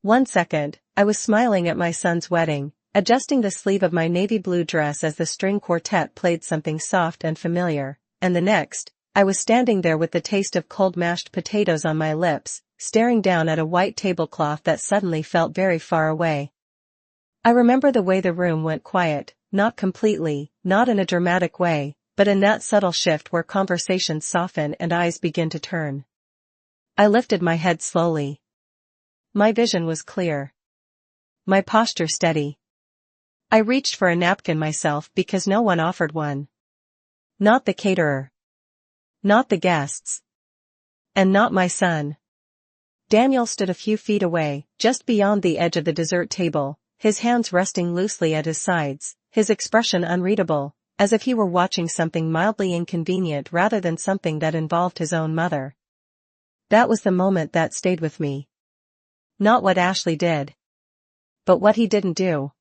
One second, I was smiling at my son's wedding, adjusting the sleeve of my navy blue dress as the string quartet played something soft and familiar, and the next, I was standing there with the taste of cold mashed potatoes on my lips, staring down at a white tablecloth that suddenly felt very far away. I remember the way the room went quiet, not completely, not in a dramatic way, but in that subtle shift where conversations soften and eyes begin to turn. I lifted my head slowly. My vision was clear. My posture steady. I reached for a napkin myself because no one offered one. Not the caterer. Not the guests. And not my son. Daniel stood a few feet away, just beyond the edge of the dessert table, his hands resting loosely at his sides, his expression unreadable, as if he were watching something mildly inconvenient rather than something that involved his own mother. That was the moment that stayed with me. Not what Ashley did. But what he didn't do.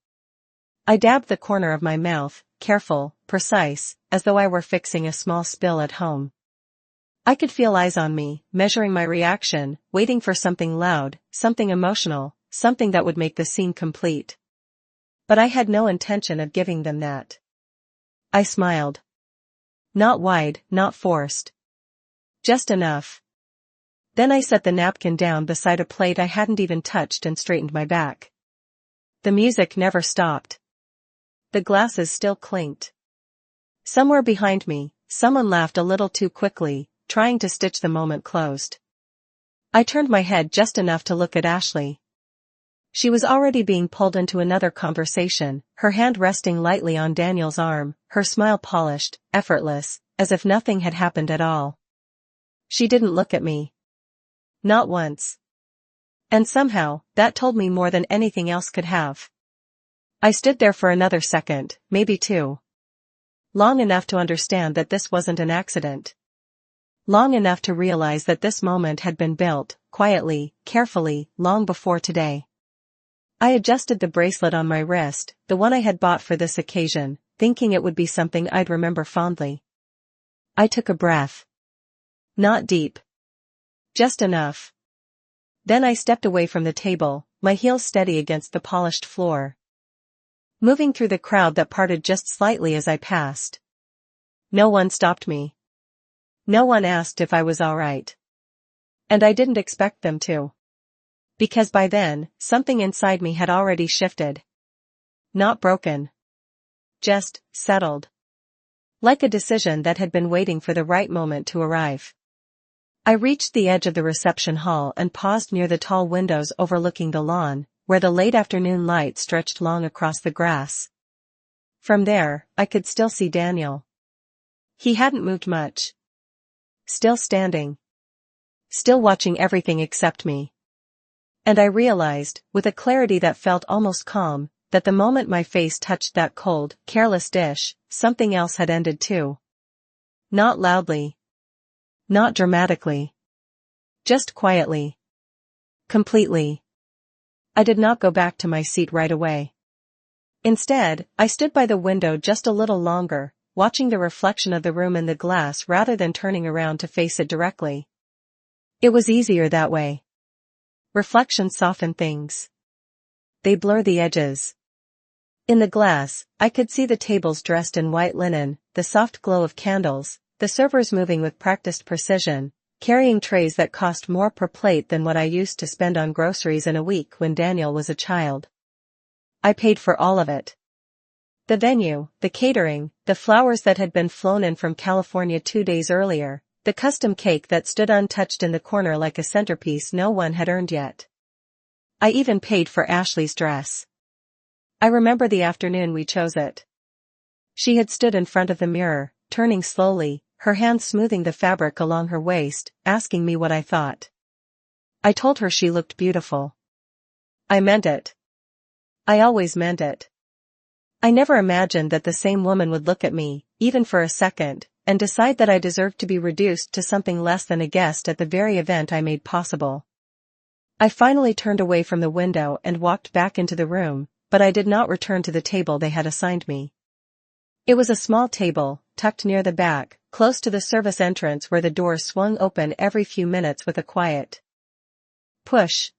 I dabbed the corner of my mouth, careful, precise, as though I were fixing a small spill at home. I could feel eyes on me, measuring my reaction, waiting for something loud, something emotional, something that would make the scene complete. But I had no intention of giving them that. I smiled. Not wide, not forced. Just enough. Then I set the napkin down beside a plate I hadn't even touched and straightened my back. The music never stopped. The glasses still clinked. Somewhere behind me, someone laughed a little too quickly, trying to stitch the moment closed. I turned my head just enough to look at Ashley. She was already being pulled into another conversation, her hand resting lightly on Daniel's arm, her smile polished, effortless, as if nothing had happened at all. She didn't look at me. Not once. And somehow, that told me more than anything else could have. I stood there for another second, maybe two. Long enough to understand that this wasn't an accident. Long enough to realize that this moment had been built, quietly, carefully, long before today. I adjusted the bracelet on my wrist, the one I had bought for this occasion, thinking it would be something I'd remember fondly. I took a breath. Not deep. Just enough. Then I stepped away from the table, my heels steady against the polished floor. Moving through the crowd that parted just slightly as I passed. No one stopped me. No one asked if I was all right. And I didn't expect them to. Because by then, something inside me had already shifted. Not broken. Just settled. Like a decision that had been waiting for the right moment to arrive. I reached the edge of the reception hall and paused near the tall windows overlooking the lawn, where the late afternoon light stretched long across the grass. From there, I could still see Daniel. He hadn't moved much. Still standing. Still watching everything except me. And I realized, with a clarity that felt almost calm, that the moment my face touched that cold, careless dish, something else had ended too. Not loudly. Not dramatically. Just quietly. Completely. I did not go back to my seat right away. Instead, I stood by the window just a little longer, watching the reflection of the room in the glass rather than turning around to face it directly. It was easier that way. Reflections soften things. They blur the edges. In the glass, I could see the tables dressed in white linen, the soft glow of candles, the servers moving with practiced precision, carrying trays that cost more per plate than what I used to spend on groceries in a week when Daniel was a child. I paid for all of it. The venue, the catering, the flowers that had been flown in from California 2 days earlier, the custom cake that stood untouched in the corner like a centerpiece no one had earned yet. I even paid for Ashley's dress. I remember the afternoon we chose it. She had stood in front of the mirror, turning slowly, her hand smoothing the fabric along her waist, asking me what I thought. I told her she looked beautiful. I meant it. I always meant it. I never imagined that the same woman would look at me, even for a second, and decide that I deserved to be reduced to something less than a guest at the very event I made possible. I finally turned away from the window and walked back into the room, but I did not return to the table they had assigned me. It was a small table, tucked near the back, close to the service entrance where the doors swung open every few minutes with a quiet push.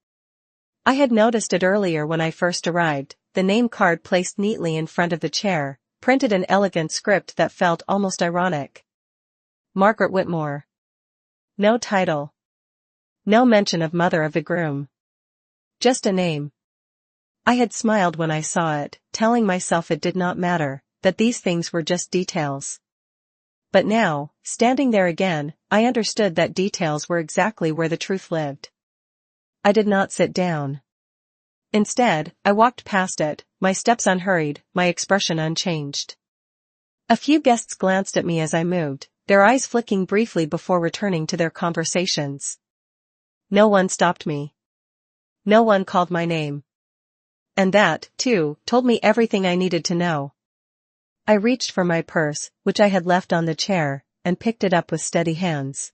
I had noticed it earlier when I first arrived, the name card placed neatly in front of the chair, printed in elegant script that felt almost ironic. Margaret Whitmore. No title. No mention of mother of the groom. Just a name. I had smiled when I saw it, telling myself it did not matter, that these things were just details. But now, standing there again, I understood that details were exactly where the truth lived. I did not sit down. Instead, I walked past it, my steps unhurried, my expression unchanged. A few guests glanced at me as I moved, their eyes flicking briefly before returning to their conversations. No one stopped me. No one called my name. And that, too, told me everything I needed to know. I reached for my purse, which I had left on the chair, and picked it up with steady hands.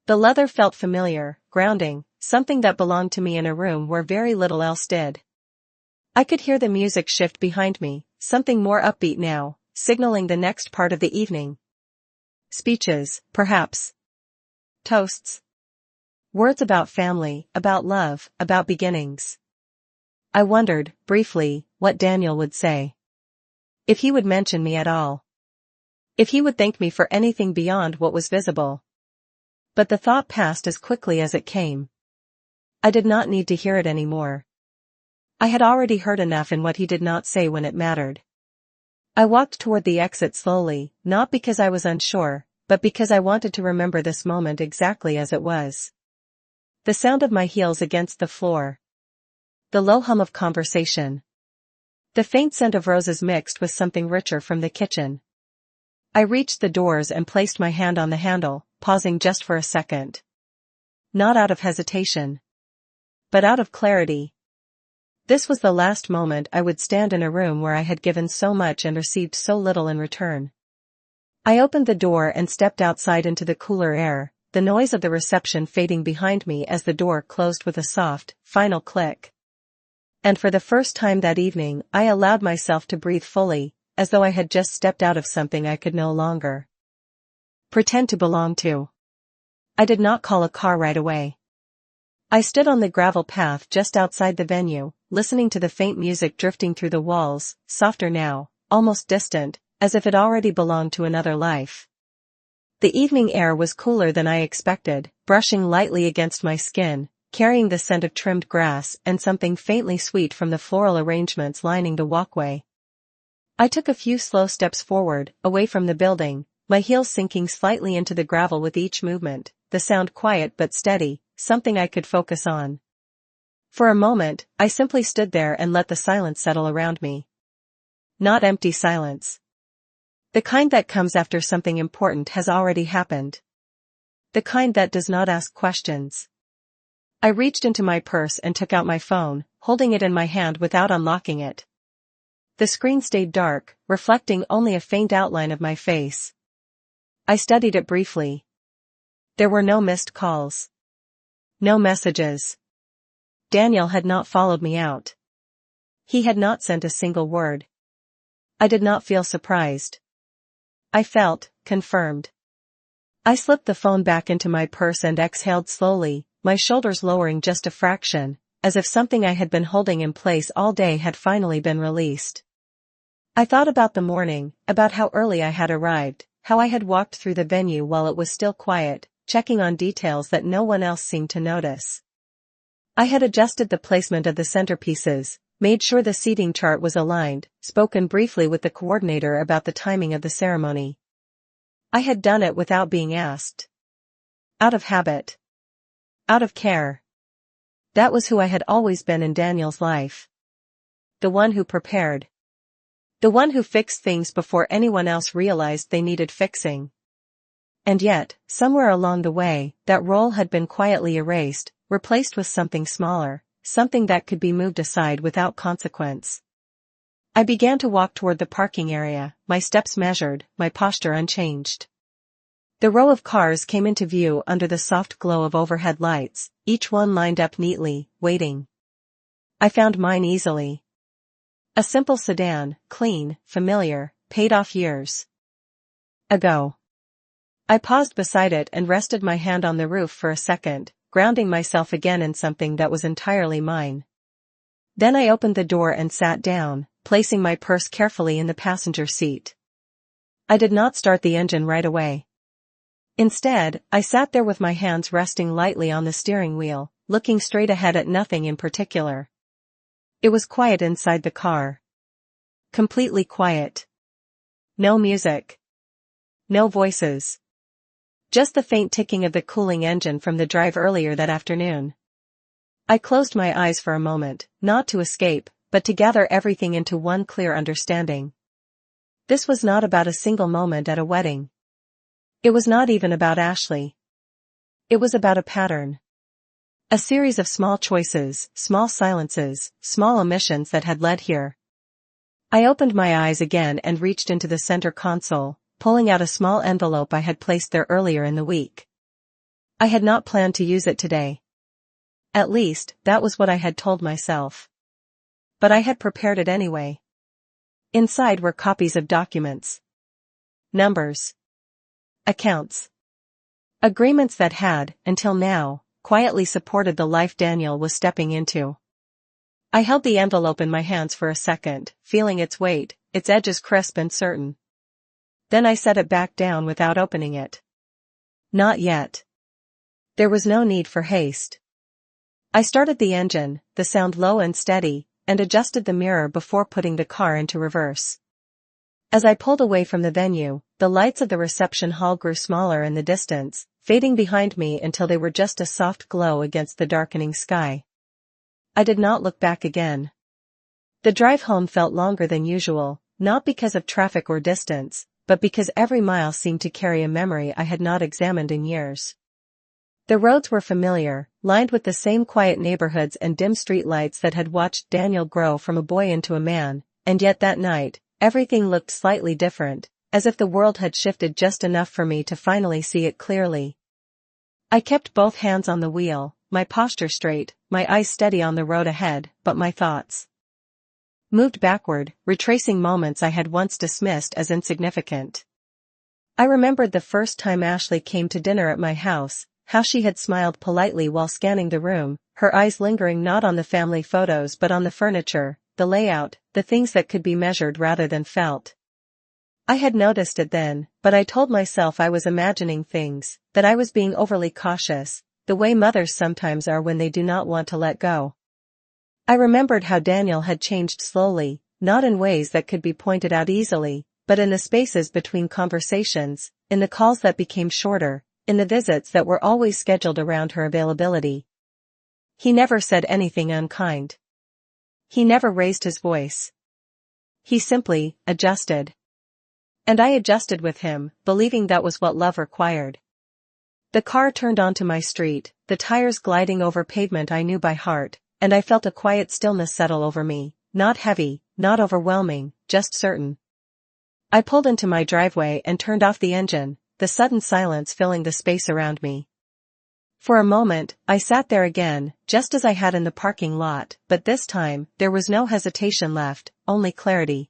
The leather felt familiar, grounding, something that belonged to me in a room where very little else did. I could hear the music shift behind me, something more upbeat now, signaling the next part of the evening. Speeches, perhaps. Toasts. Words about family, about love, about beginnings. I wondered, briefly, what Daniel would say. If he would mention me at all. If he would thank me for anything beyond what was visible. But the thought passed as quickly as it came. I did not need to hear it anymore. I had already heard enough in what he did not say when it mattered. I walked toward the exit slowly, not because I was unsure, but because I wanted to remember this moment exactly as it was. The sound of my heels against the floor. The low hum of conversation. The faint scent of roses mixed with something richer from the kitchen. I reached the doors and placed my hand on the handle, pausing just for a second. Not out of hesitation. But out of clarity. This was the last moment I would stand in a room where I had given so much and received so little in return. I opened the door and stepped outside into the cooler air, the noise of the reception fading behind me as the door closed with a soft, final click. And for the first time that evening I allowed myself to breathe fully, as though I had just stepped out of something I could no longer pretend to belong to. I did not call a car right away. I stood on the gravel path just outside the venue, listening to the faint music drifting through the walls, softer now, almost distant, as if it already belonged to another life. The evening air was cooler than I expected, brushing lightly against my skin, carrying the scent of trimmed grass and something faintly sweet from the floral arrangements lining the walkway. I took a few slow steps forward, away from the building, my heels sinking slightly into the gravel with each movement, the sound quiet but steady, something I could focus on. For a moment, I simply stood there and let the silence settle around me. Not empty silence. The kind that comes after something important has already happened. The kind that does not ask questions. I reached into my purse and took out my phone, holding it in my hand without unlocking it. The screen stayed dark, reflecting only a faint outline of my face. I studied it briefly. There were no missed calls. No messages. Daniel had not followed me out. He had not sent a single word. I did not feel surprised. I felt confirmed. I slipped the phone back into my purse and exhaled slowly, my shoulders lowering just a fraction, as if something I had been holding in place all day had finally been released. I thought about the morning, about how early I had arrived, how I had walked through the venue while it was still quiet, checking on details that no one else seemed to notice. I had adjusted the placement of the centerpieces, made sure the seating chart was aligned, spoken briefly with the coordinator about the timing of the ceremony. I had done it without being asked. Out of habit. Out of care. That was who I had always been in Daniel's life. The one who prepared. The one who fixed things before anyone else realized they needed fixing. And yet, somewhere along the way, that role had been quietly erased, replaced with something smaller, something that could be moved aside without consequence. I began to walk toward the parking area, my steps measured, my posture unchanged. The row of cars came into view under the soft glow of overhead lights, each one lined up neatly, waiting. I found mine easily. A simple sedan, clean, familiar, paid off years ago. I paused beside it and rested my hand on the roof for a second, grounding myself again in something that was entirely mine. Then I opened the door and sat down, placing my purse carefully in the passenger seat. I did not start the engine right away. Instead, I sat there with my hands resting lightly on the steering wheel, looking straight ahead at nothing in particular. It was quiet inside the car. Completely quiet. No music. No voices. Just the faint ticking of the cooling engine from the drive earlier that afternoon. I closed my eyes for a moment, not to escape, but to gather everything into one clear understanding. This was not about a single moment at a wedding. It was not even about Ashley. It was about a pattern. A series of small choices, small silences, small omissions that had led here. I opened my eyes again and reached into the center console, pulling out a small envelope I had placed there earlier in the week. I had not planned to use it today. At least, that was what I had told myself. But I had prepared it anyway. Inside were copies of documents. Numbers. Accounts. Agreements that had, until now, quietly supported the life Daniel was stepping into. I held the envelope in my hands for a second, feeling its weight, its edges crisp and certain. Then I set it back down without opening it. Not yet. There was no need for haste. I started the engine, the sound low and steady, and adjusted the mirror before putting the car into reverse. As I pulled away from the venue, the lights of the reception hall grew smaller in the distance, fading behind me until they were just a soft glow against the darkening sky. I did not look back again. The drive home felt longer than usual, not because of traffic or distance, but because every mile seemed to carry a memory I had not examined in years. The roads were familiar, lined with the same quiet neighborhoods and dim streetlights that had watched Daniel grow from a boy into a man, and yet that night, everything looked slightly different, as if the world had shifted just enough for me to finally see it clearly. I kept both hands on the wheel, my posture straight, my eyes steady on the road ahead, but my thoughts moved backward, retracing moments I had once dismissed as insignificant. I remembered the first time Ashley came to dinner at my house, how she had smiled politely while scanning the room, her eyes lingering not on the family photos but on the furniture, the layout, the things that could be measured rather than felt. I had noticed it then, but I told myself I was imagining things, that I was being overly cautious, the way mothers sometimes are when they do not want to let go. I remembered how Daniel had changed slowly, not in ways that could be pointed out easily, but in the spaces between conversations, in the calls that became shorter, in the visits that were always scheduled around her availability. He never said anything unkind. He never raised his voice. He simply adjusted. And I adjusted with him, believing that was what love required. The car turned onto my street, the tires gliding over pavement I knew by heart, and I felt a quiet stillness settle over me, not heavy, not overwhelming, just certain. I pulled into my driveway and turned off the engine, the sudden silence filling the space around me. For a moment, I sat there again, just as I had in the parking lot, but this time, there was no hesitation left, only clarity.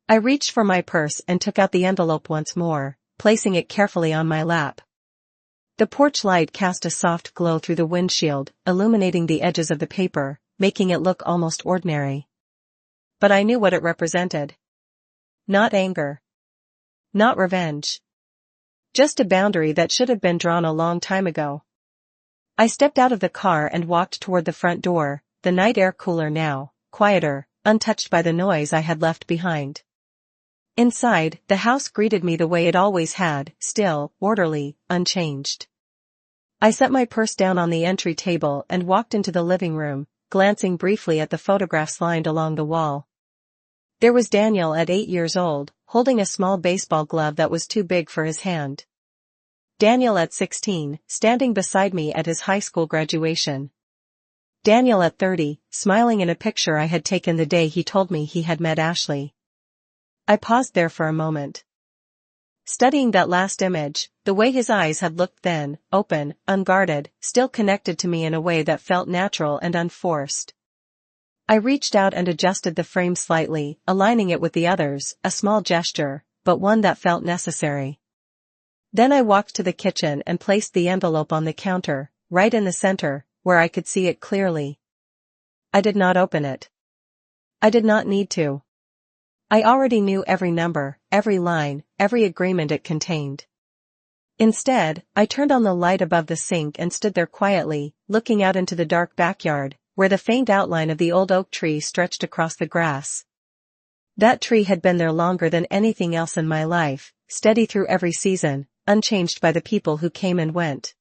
I reached for my purse and took out the envelope once more, placing it carefully on my lap. The porch light cast a soft glow through the windshield, illuminating the edges of the paper, making it look almost ordinary. But I knew what it represented. Not anger. Not revenge. Just a boundary that should have been drawn a long time ago. I stepped out of the car and walked toward the front door, the night air cooler now, quieter, untouched by the noise I had left behind. Inside, the house greeted me the way it always had, still, orderly, unchanged. I set my purse down on the entry table and walked into the living room, glancing briefly at the photographs lined along the wall. There was Daniel at 8 years old, holding a small baseball glove that was too big for his hand. Daniel at 16, standing beside me at his high school graduation. Daniel at 30, smiling in a picture I had taken the day he told me he had met Ashley. I paused there for a moment. Studying that last image, the way his eyes had looked then, open, unguarded, still connected to me in a way that felt natural and unforced. I reached out and adjusted the frame slightly, aligning it with the others, a small gesture, but one that felt necessary. Then I walked to the kitchen and placed the envelope on the counter, right in the center, where I could see it clearly. I did not open it. I did not need to. I already knew every number, every line, every agreement it contained. Instead, I turned on the light above the sink and stood there quietly, looking out into the dark backyard, where the faint outline of the old oak tree stretched across the grass. That tree had been there longer than anything else in my life, steady through every season, unchanged by the people who came and went.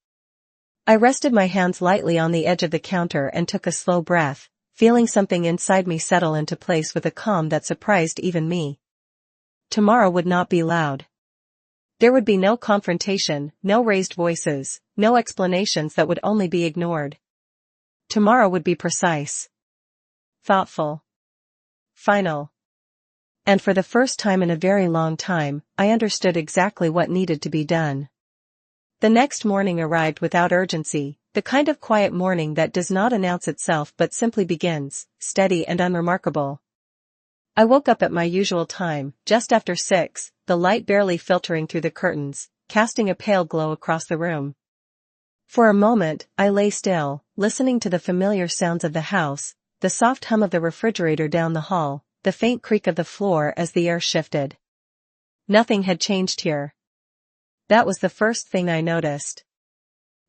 I rested my hands lightly on the edge of the counter and took a slow breath, feeling something inside me settle into place with a calm that surprised even me. Tomorrow would not be loud. There would be no confrontation, no raised voices, no explanations that would only be ignored. Tomorrow would be precise, thoughtful, final. And for the first time in a very long time, I understood exactly what needed to be done. The next morning arrived without urgency, the kind of quiet morning that does not announce itself but simply begins, steady and unremarkable. I woke up at my usual time, just after 6, the light barely filtering through the curtains, casting a pale glow across the room. For a moment, I lay still, listening to the familiar sounds of the house, the soft hum of the refrigerator down the hall, the faint creak of the floor as the air shifted. Nothing had changed here. That was the first thing I noticed.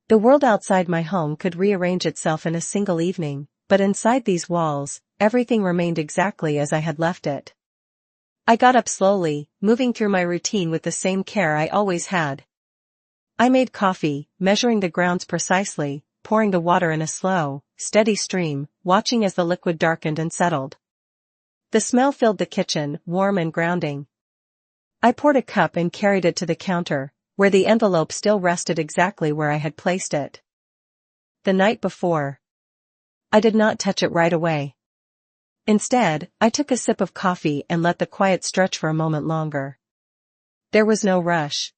The world outside my home could rearrange itself in a single evening, but inside these walls, everything remained exactly as I had left it. I got up slowly, moving through my routine with the same care I always had. I made coffee, measuring the grounds precisely, pouring the water in a slow, steady stream, watching as the liquid darkened and settled. The smell filled the kitchen, warm and grounding. I poured a cup and carried it to the counter, where the envelope still rested exactly where I had placed it. The night before. I did not touch it right away. Instead, I took a sip of coffee and let the quiet stretch for a moment longer. There was no rush.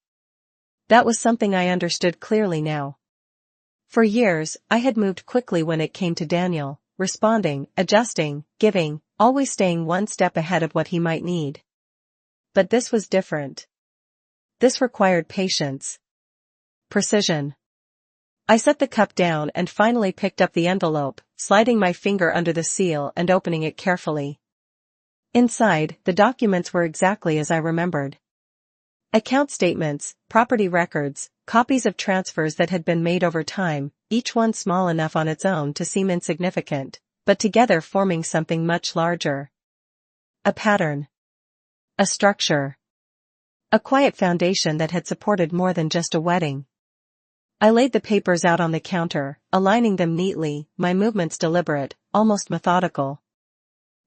That was something I understood clearly now. For years, I had moved quickly when it came to Daniel, responding, adjusting, giving, always staying one step ahead of what he might need. But this was different. This required patience. Precision. I set the cup down and finally picked up the envelope, sliding my finger under the seal and opening it carefully. Inside, the documents were exactly as I remembered. Account statements, property records, copies of transfers that had been made over time, each one small enough on its own to seem insignificant, but together forming something much larger. A pattern. A structure. A quiet foundation that had supported more than just a wedding. I laid the papers out on the counter, aligning them neatly, my movements deliberate, almost methodical.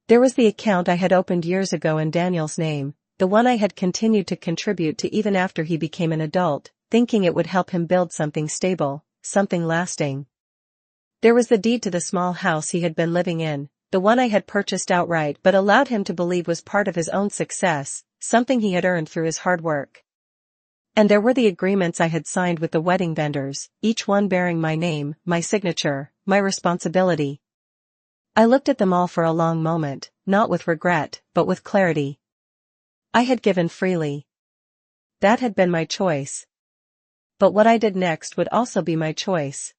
There was the account I had opened years ago in Daniel's name, the one I had continued to contribute to even after he became an adult, thinking it would help him build something stable, something lasting. There was the deed to the small house he had been living in, the one I had purchased outright but allowed him to believe was part of his own success, something he had earned through his hard work. And there were the agreements I had signed with the wedding vendors, each one bearing my name, my signature, my responsibility. I looked at them all for a long moment, not with regret, but with clarity. I had given freely. That had been my choice. But what I did next would also be my choice.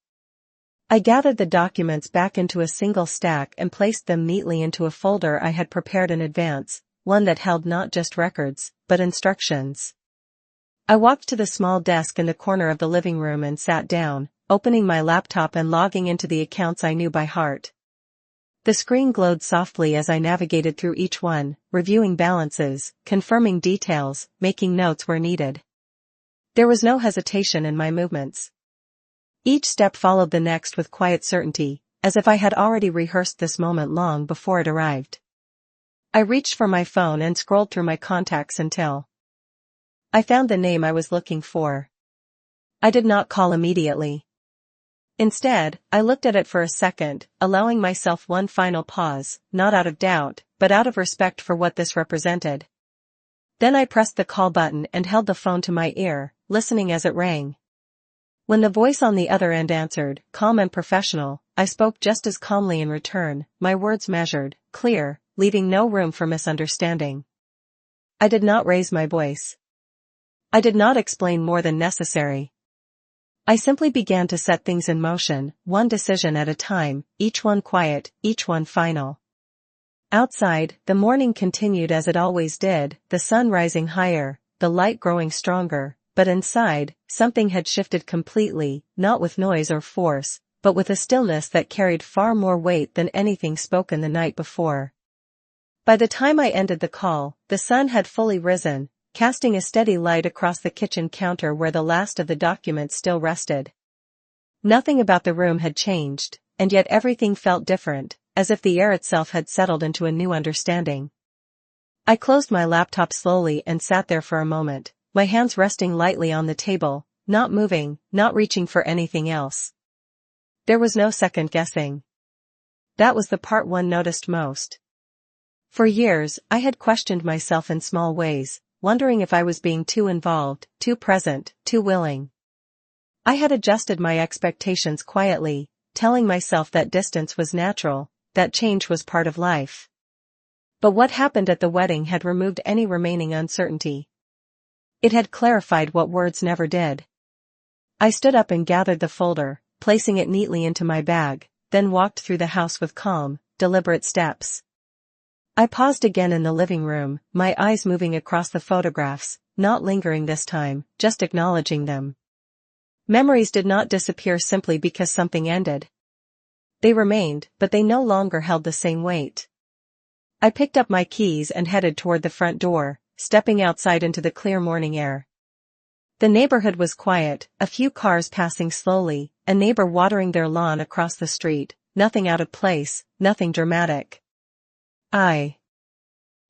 I gathered the documents back into a single stack and placed them neatly into a folder I had prepared in advance, one that held not just records, but instructions. I walked to the small desk in the corner of the living room and sat down, opening my laptop and logging into the accounts I knew by heart. The screen glowed softly as I navigated through each one, reviewing balances, confirming details, making notes where needed. There was no hesitation in my movements. Each step followed the next with quiet certainty, as if I had already rehearsed this moment long before it arrived. I reached for my phone and scrolled through my contacts until I found the name I was looking for. I did not call immediately. Instead, I looked at it for a second, allowing myself one final pause, not out of doubt, but out of respect for what this represented. Then I pressed the call button and held the phone to my ear, listening as it rang. When the voice on the other end answered, calm and professional, I spoke just as calmly in return, my words measured, clear, leaving no room for misunderstanding. I did not raise my voice. I did not explain more than necessary. I simply began to set things in motion, one decision at a time, each one quiet, each one final. Outside, the morning continued as it always did, the sun rising higher, the light growing stronger, but inside, something had shifted completely, not with noise or force, but with a stillness that carried far more weight than anything spoken the night before. By the time I ended the call, the sun had fully risen, casting a steady light across the kitchen counter where the last of the documents still rested. Nothing about the room had changed, and yet everything felt different, as if the air itself had settled into a new understanding. I closed my laptop slowly and sat there for a moment, my hands resting lightly on the table, not moving, not reaching for anything else. There was no second guessing. That was the part one noticed most. For years, I had questioned myself in small ways, wondering if I was being too involved, too present, too willing. I had adjusted my expectations quietly, telling myself that distance was natural, that change was part of life. But what happened at the wedding had removed any remaining uncertainty. It had clarified what words never did. I stood up and gathered the folder, placing it neatly into my bag, then walked through the house with calm, deliberate steps. I paused again in the living room, my eyes moving across the photographs, not lingering this time, just acknowledging them. Memories did not disappear simply because something ended. They remained, but they no longer held the same weight. I picked up my keys and headed toward the front door, stepping outside into the clear morning air. The neighborhood was quiet, a few cars passing slowly, a neighbor watering their lawn across the street, nothing out of place, nothing dramatic. I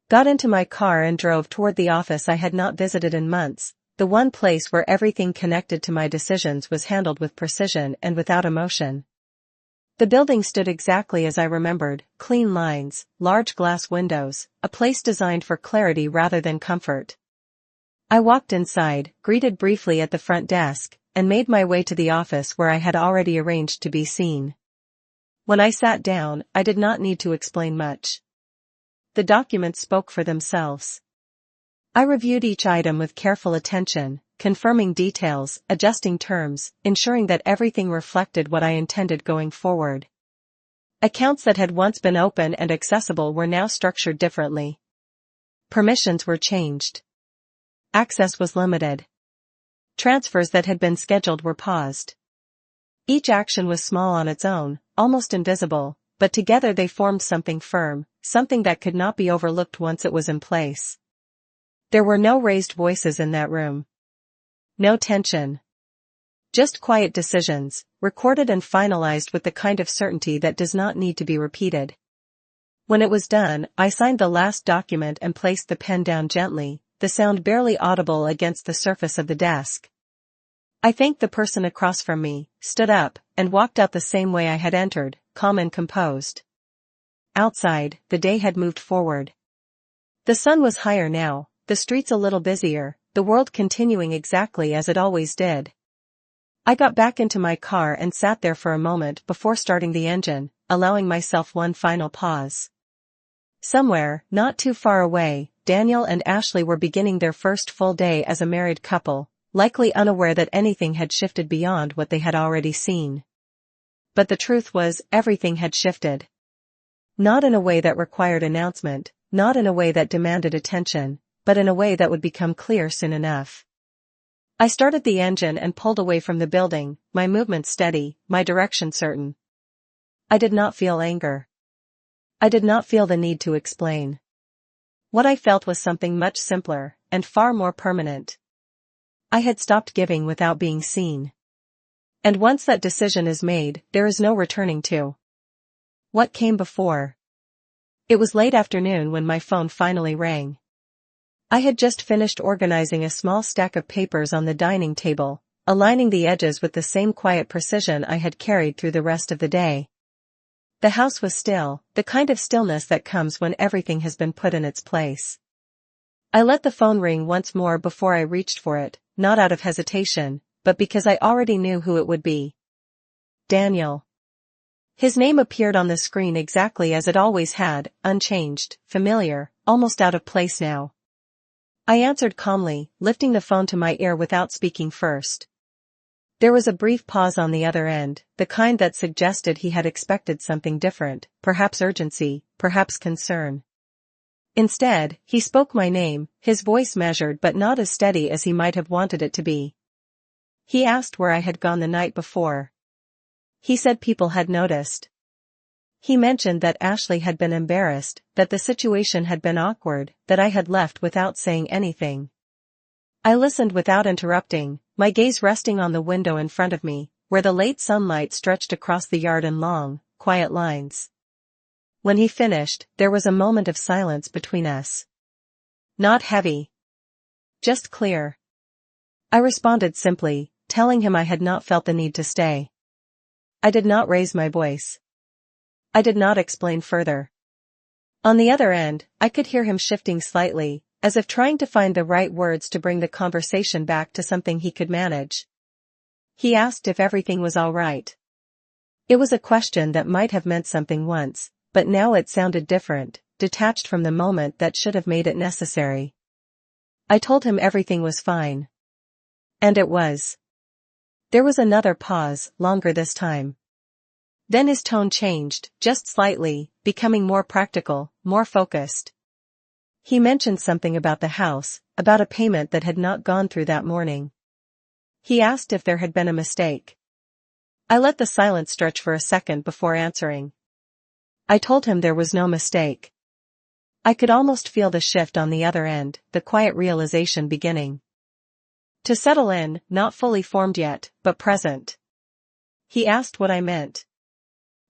got into my car and drove toward the office I had not visited in months, the one place where everything connected to my decisions was handled with precision and without emotion. The building stood exactly as I remembered, clean lines, large glass windows, a place designed for clarity rather than comfort. I walked inside, greeted briefly at the front desk, and made my way to the office where I had already arranged to be seen. When I sat down, I did not need to explain much. The documents spoke for themselves. I reviewed each item with careful attention, confirming details, adjusting terms, ensuring that everything reflected what I intended going forward. Accounts that had once been open and accessible were now structured differently. Permissions were changed. Access was limited. Transfers that had been scheduled were paused. Each action was small on its own, almost invisible, but together they formed something firm, something that could not be overlooked once it was in place. There were no raised voices in that room. No tension. Just quiet decisions, recorded and finalized with the kind of certainty that does not need to be repeated. When it was done, I signed the last document and placed the pen down gently, the sound barely audible against the surface of the desk. I thanked the person across from me, stood up, and walked out the same way I had entered, calm and composed. Outside, the day had moved forward. The sun was higher now, the streets a little busier, the world continuing exactly as it always did. I got back into my car and sat there for a moment before starting the engine, allowing myself one final pause. Somewhere, not too far away, Daniel and Ashley were beginning their first full day as a married couple, likely unaware that anything had shifted beyond what they had already seen. But the truth was, everything had shifted. Not in a way that required announcement, not in a way that demanded attention, but in a way that would become clear soon enough. I started the engine and pulled away from the building, my movement steady, my direction certain. I did not feel anger. I did not feel the need to explain. What I felt was something much simpler, and far more permanent. I had stopped giving without being seen. And once that decision is made, there is no returning to. What came before? It was late afternoon when my phone finally rang. I had just finished organizing a small stack of papers on the dining table, aligning the edges with the same quiet precision I had carried through the rest of the day. The house was still, the kind of stillness that comes when everything has been put in its place. I let the phone ring once more before I reached for it, not out of hesitation, but because I already knew who it would be. Daniel. His name appeared on the screen exactly as it always had, unchanged, familiar, almost out of place now. I answered calmly, lifting the phone to my ear without speaking first. There was a brief pause on the other end, the kind that suggested he had expected something different, perhaps urgency, perhaps concern. Instead, he spoke my name, his voice measured but not as steady as he might have wanted it to be. He asked where I had gone the night before. He said people had noticed. He mentioned that Ashley had been embarrassed, that the situation had been awkward, that I had left without saying anything. I listened without interrupting, my gaze resting on the window in front of me, where the late sunlight stretched across the yard in long, quiet lines. When he finished, there was a moment of silence between us. Not heavy. Just clear. I responded simply, telling him I had not felt the need to stay. I did not raise my voice. I did not explain further. On the other end, I could hear him shifting slightly, as if trying to find the right words to bring the conversation back to something he could manage. He asked if everything was all right. It was a question that might have meant something once, but now it sounded different, detached from the moment that should have made it necessary. I told him everything was fine. And it was. There was another pause, longer this time. Then his tone changed, just slightly, becoming more practical, more focused. He mentioned something about the house, about a payment that had not gone through that morning. He asked if there had been a mistake. I let the silence stretch for a second before answering. I told him there was no mistake. I could almost feel the shift on the other end, the quiet realization beginning to settle in, not fully formed yet, but present. He asked what I meant.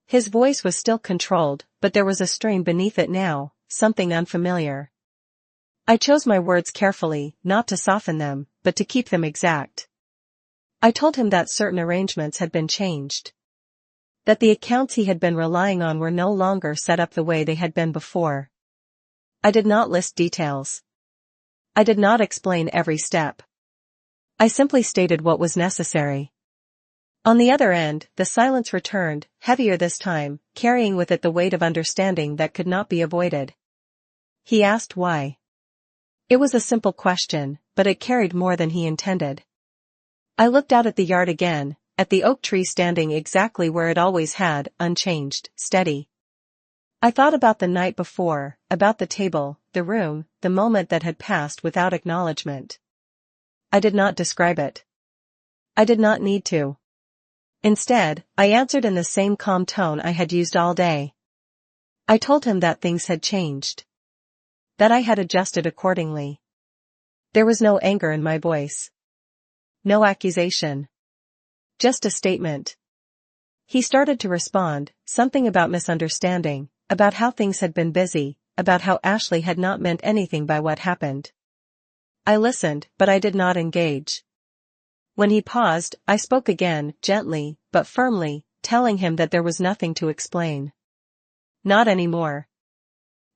His voice was still controlled, but there was a strain beneath it now, something unfamiliar. I chose my words carefully, not to soften them, but to keep them exact. I told him that certain arrangements had been changed. That the accounts he had been relying on were no longer set up the way they had been before. I did not list details. I did not explain every step. I simply stated what was necessary. On the other end, the silence returned, heavier this time, carrying with it the weight of understanding that could not be avoided. He asked why. It was a simple question, but it carried more than he intended. I looked out at the yard again, at the oak tree standing exactly where it always had, unchanged, steady. I thought about the night before, about the table, the room, the moment that had passed without acknowledgement. I did not describe it. I did not need to. Instead, I answered in the same calm tone I had used all day. I told him that things had changed. That I had adjusted accordingly. There was no anger in my voice. No accusation. Just a statement. He started to respond, something about misunderstanding, about how things had been busy, about how Ashley had not meant anything by what happened. I listened, but I did not engage. When he paused, I spoke again, gently, but firmly, telling him that there was nothing to explain. Not anymore.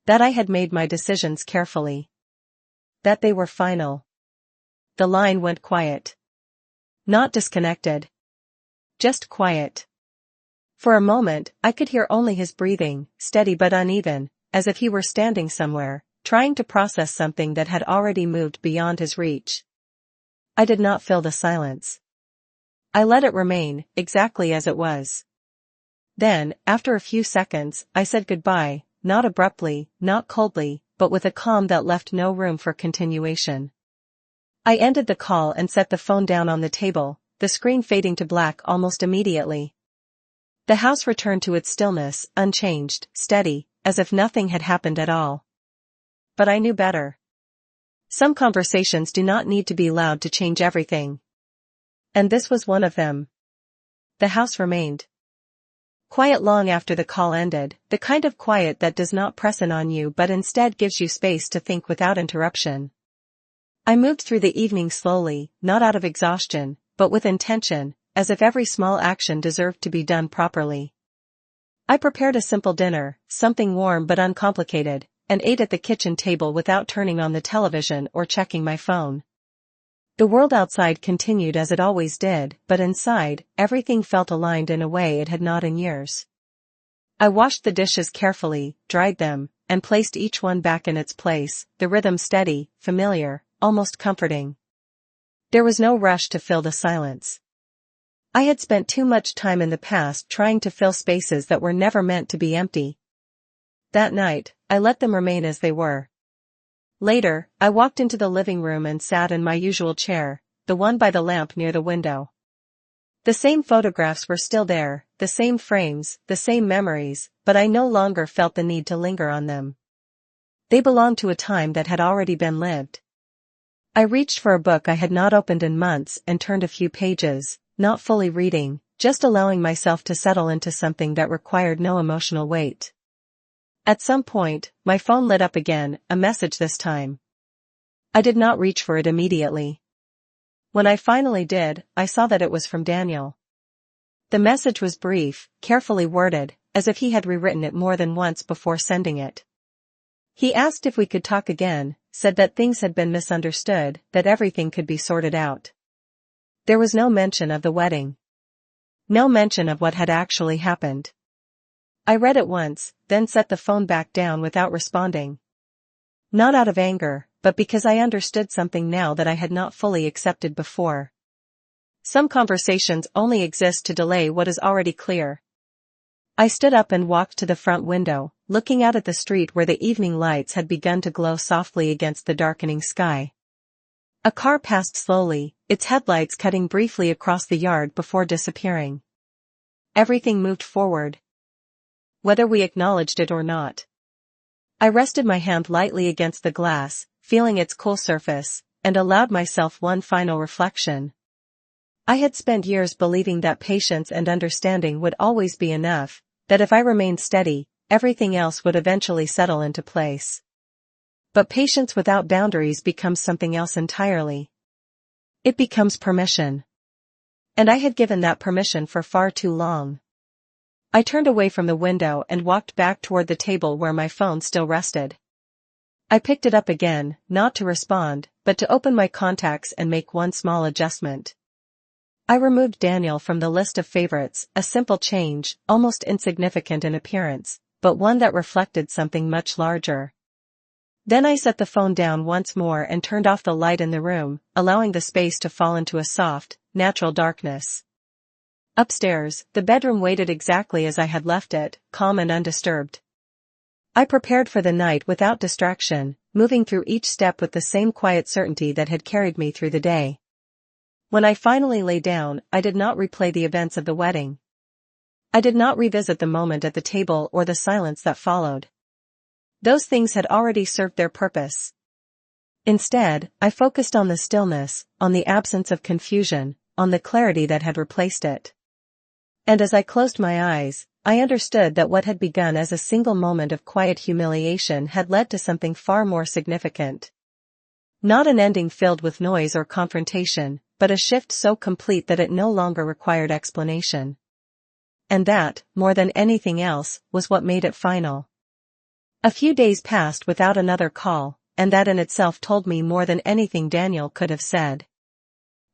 That I had made my decisions carefully. That they were final. The line went quiet. Not disconnected. Just quiet. For a moment, I could hear only his breathing, steady but uneven, as if he were standing somewhere, trying to process something that had already moved beyond his reach. I did not fill the silence. I let it remain, exactly as it was. Then, after a few seconds, I said goodbye, not abruptly, not coldly, but with a calm that left no room for continuation. I ended the call and set the phone down on the table, the screen fading to black almost immediately. The house returned to its stillness, unchanged, steady, as if nothing had happened at all. But I knew better. Some conversations do not need to be loud to change everything. And this was one of them. The house remained quiet long after the call ended, the kind of quiet that does not press in on you but instead gives you space to think without interruption. I moved through the evening slowly, not out of exhaustion, but with intention, as if every small action deserved to be done properly. I prepared a simple dinner, something warm but uncomplicated, and ate at the kitchen table without turning on the television or checking my phone. The world outside continued as it always did, but inside, everything felt aligned in a way it had not in years. I washed the dishes carefully, dried them, and placed each one back in its place, the rhythm steady, familiar, almost comforting. There was no rush to fill the silence. I had spent too much time in the past trying to fill spaces that were never meant to be empty. That night, I let them remain as they were. Later, I walked into the living room and sat in my usual chair, the one by the lamp near the window. The same photographs were still there, the same frames, the same memories, but I no longer felt the need to linger on them. They belonged to a time that had already been lived. I reached for a book I had not opened in months and turned a few pages, not fully reading, just allowing myself to settle into something that required no emotional weight. At some point, my phone lit up again, a message this time. I did not reach for it immediately. When I finally did, I saw that it was from Daniel. The message was brief, carefully worded, as if he had rewritten it more than once before sending it. He asked if we could talk again, said that things had been misunderstood, that everything could be sorted out. There was no mention of the wedding. No mention of what had actually happened. I read it once, then set the phone back down without responding. Not out of anger, but because I understood something now that I had not fully accepted before. Some conversations only exist to delay what is already clear. I stood up and walked to the front window, looking out at the street where the evening lights had begun to glow softly against the darkening sky. A car passed slowly, its headlights cutting briefly across the yard before disappearing. Everything moved forward, whether we acknowledged it or not. I rested my hand lightly against the glass, feeling its cool surface, and allowed myself one final reflection. I had spent years believing that patience and understanding would always be enough, that if I remained steady, everything else would eventually settle into place. But patience without boundaries becomes something else entirely. It becomes permission. And I had given that permission for far too long. I turned away from the window and walked back toward the table where my phone still rested. I picked it up again, not to respond, but to open my contacts and make one small adjustment. I removed Daniel from the list of favorites, a simple change, almost insignificant in appearance, but one that reflected something much larger. Then I set the phone down once more and turned off the light in the room, allowing the space to fall into a soft, natural darkness. Upstairs, the bedroom waited exactly as I had left it, calm and undisturbed. I prepared for the night without distraction, moving through each step with the same quiet certainty that had carried me through the day. When I finally lay down, I did not replay the events of the wedding. I did not revisit the moment at the table or the silence that followed. Those things had already served their purpose. Instead, I focused on the stillness, on the absence of confusion, on the clarity that had replaced it. And as I closed my eyes, I understood that what had begun as a single moment of quiet humiliation had led to something far more significant. Not an ending filled with noise or confrontation, but a shift so complete that it no longer required explanation. And that, more than anything else, was what made it final. A few days passed without another call, and that in itself told me more than anything Daniel could have said.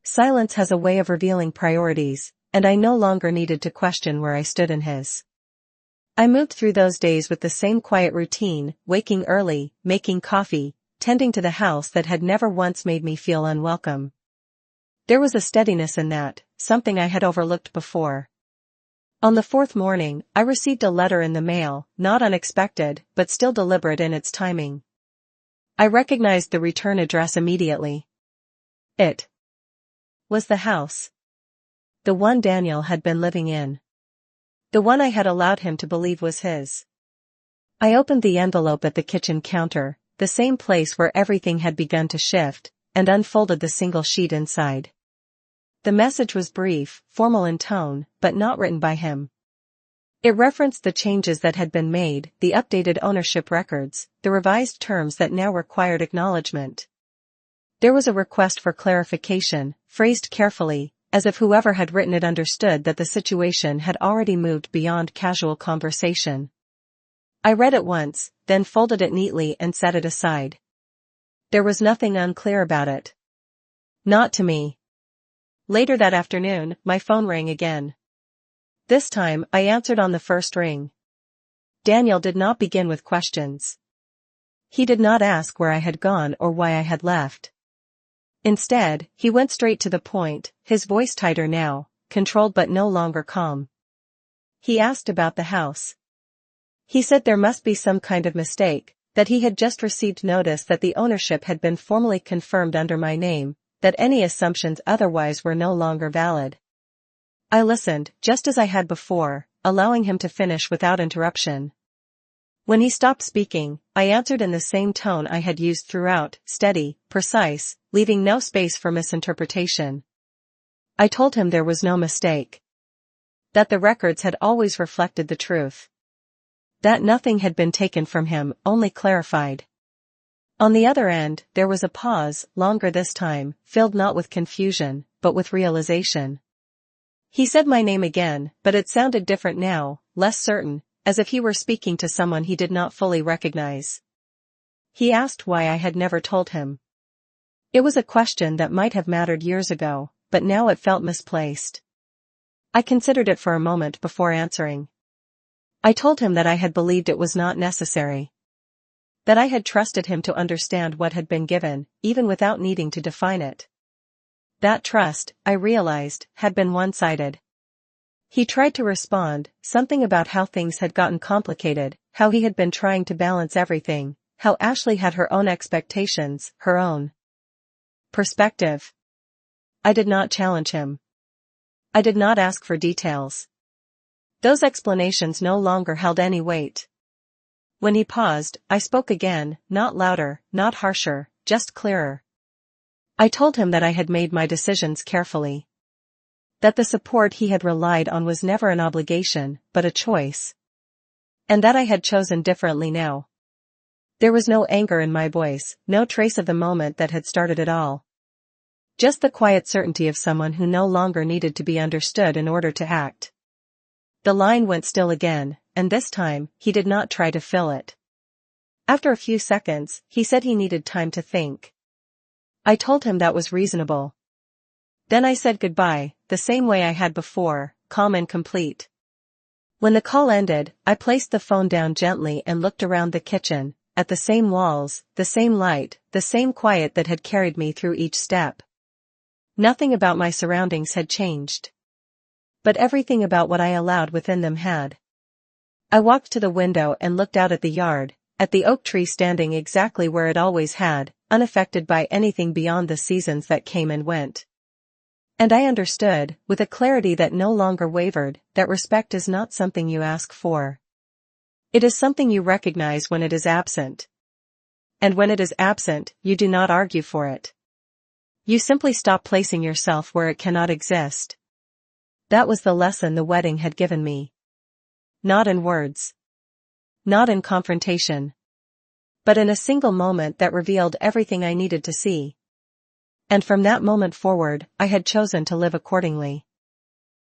Silence has a way of revealing priorities, and I no longer needed to question where I stood in his. I moved through those days with the same quiet routine, waking early, making coffee, tending to the house that had never once made me feel unwelcome. There was a steadiness in that, something I had overlooked before. On the fourth morning, I received a letter in the mail, not unexpected, but still deliberate in its timing. I recognized the return address immediately. It was the house. The one Daniel had been living in. The one I had allowed him to believe was his. I opened the envelope at the kitchen counter, the same place where everything had begun to shift, and unfolded the single sheet inside. The message was brief, formal in tone, but not written by him. It referenced the changes that had been made, the updated ownership records, the revised terms that now required acknowledgement. There was a request for clarification, phrased carefully, as if whoever had written it understood that the situation had already moved beyond casual conversation. I read it once, then folded it neatly and set it aside. There was nothing unclear about it. Not to me. Later that afternoon, my phone rang again. This time, I answered on the first ring. Daniel did not begin with questions. He did not ask where I had gone or why I had left. Instead, he went straight to the point, his voice tighter now, controlled but no longer calm. He asked about the house. He said there must be some kind of mistake, that he had just received notice that the ownership had been formally confirmed under my name, that any assumptions otherwise were no longer valid. I listened, just as I had before, allowing him to finish without interruption. When he stopped speaking, I answered in the same tone I had used throughout, steady, precise, leaving no space for misinterpretation. I told him there was no mistake. That the records had always reflected the truth. That nothing had been taken from him, only clarified. On the other end, there was a pause, longer this time, filled not with confusion, but with realization. He said my name again, but it sounded different now, less certain, as if he were speaking to someone he did not fully recognize. He asked why I had never told him. It was a question that might have mattered years ago, but now it felt misplaced. I considered it for a moment before answering. I told him that I had believed it was not necessary. That I had trusted him to understand what had been given, even without needing to define it. That trust, I realized, had been one-sided. He tried to respond, something about how things had gotten complicated, how he had been trying to balance everything, how Ashley had her own expectations, her own perspective. I did not challenge him. I did not ask for details. Those explanations no longer held any weight. When he paused, I spoke again, not louder, not harsher, just clearer. I told him that I had made my decisions carefully. That the support he had relied on was never an obligation, but a choice. And that I had chosen differently now. There was no anger in my voice, no trace of the moment that had started it all. Just the quiet certainty of someone who no longer needed to be understood in order to act. The line went still again, and this time, he did not try to fill it. After a few seconds, he said he needed time to think. I told him that was reasonable. Then I said goodbye, the same way I had before, calm and complete. When the call ended, I placed the phone down gently and looked around the kitchen, at the same walls, the same light, the same quiet that had carried me through each step. Nothing about my surroundings had changed. But everything about what I allowed within them had. I walked to the window and looked out at the yard, at the oak tree standing exactly where it always had, unaffected by anything beyond the seasons that came and went. And I understood, with a clarity that no longer wavered, that respect is not something you ask for. It is something you recognize when it is absent. And when it is absent, you do not argue for it. You simply stop placing yourself where it cannot exist. That was the lesson the wedding had given me. Not in words. Not in confrontation. But in a single moment that revealed everything I needed to see. And from that moment forward, I had chosen to live accordingly.